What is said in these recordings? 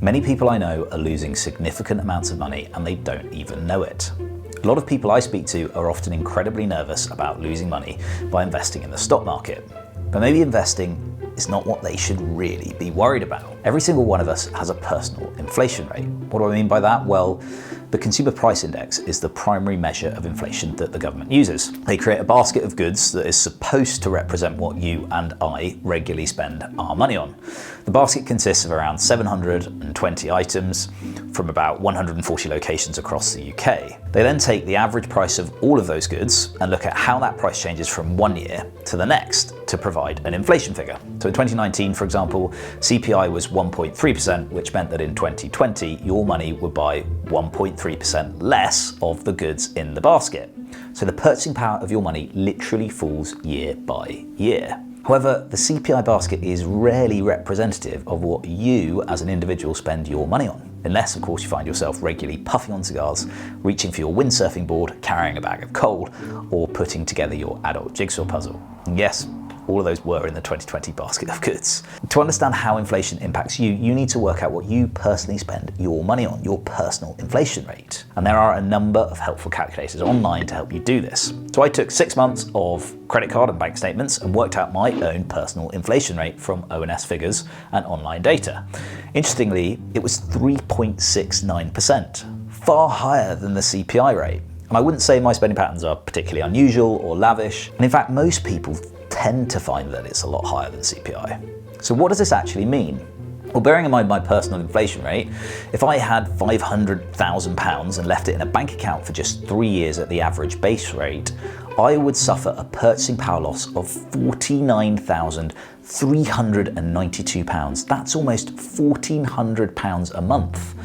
Many people I know are losing significant amounts of money and they don't even know it. A lot of people I speak to are often incredibly nervous about losing money by investing in the stock market. But maybe investing is not what they should really be worried about. Every single one of us has a personal inflation rate. What do I mean by that? Well, the Consumer Price Index is the primary measure of inflation that the government uses. They create a basket of goods that is supposed to represent what you and I regularly spend our money on. The basket consists of around 720 items from about 140 locations across the UK. They then take the average price of all of those goods and look at how that price changes from one year to the next to provide an inflation figure. So in 2019, for example, CPI was 1.3%, which meant that in 2020, your money would buy 1.3% less of the goods in the basket. So the purchasing power of your money literally falls year by year. However, the CPI basket is rarely representative of what you as an individual spend your money on. Unless, of course, you find yourself regularly puffing on cigars, reaching for your windsurfing board, carrying a bag of coal, or putting together your adult jigsaw puzzle. And yes, all of those were in the 2020 basket of goods. To understand how inflation impacts you, you need to work out what you personally spend your money on, your personal inflation rate. And there are a number of helpful calculators online to help you do this. So I took 6 months of credit card and bank statements and worked out my own personal inflation rate from ONS figures and online data. Interestingly, it was 3.69%, far higher than the CPI rate. And I wouldn't say my spending patterns are particularly unusual or lavish. And in fact, most people tend to find that it's a lot higher than CPI. So what does this actually mean? Well, bearing in mind my personal inflation rate, if I had £500,000 and left it in a bank account for just 3 years at the average base rate, I would suffer a purchasing power loss of £49,392. That's almost £1,400 a month.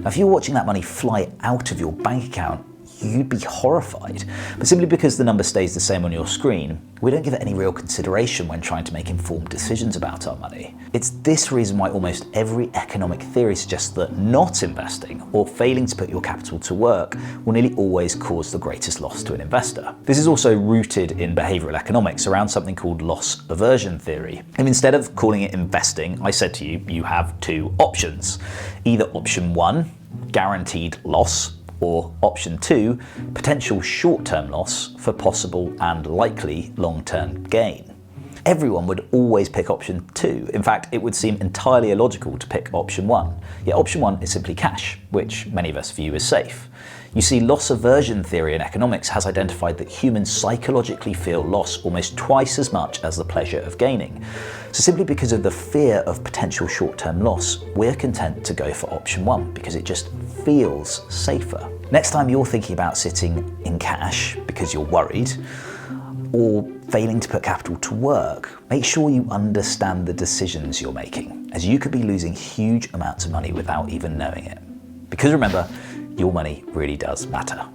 Now, if you're watching that money fly out of your bank account, you'd be horrified. But simply because the number stays the same on your screen, we don't give it any real consideration when trying to make informed decisions about our money. It's this reason why almost every economic theory suggests that not investing or failing to put your capital to work will nearly always cause the greatest loss to an investor. This is also rooted in behavioral economics around something called loss aversion theory. And instead of calling it investing, I said to you, you have two options. Either option one, guaranteed loss, or option two, potential short-term loss for possible and likely long-term gain. Everyone would always pick option two. In fact, it would seem entirely illogical to pick option one. Yet option one is simply cash, which many of us view as safe. You see, loss aversion theory in economics has identified that humans psychologically feel loss almost twice as much as the pleasure of gaining. So simply because of the fear of potential short-term loss, we're content to go for option one because it just feels safer. Next time you're thinking about sitting in cash because you're worried, or failing to put capital to work, make sure you understand the decisions you're making, as you could be losing huge amounts of money without even knowing it. Because remember, your money really does matter.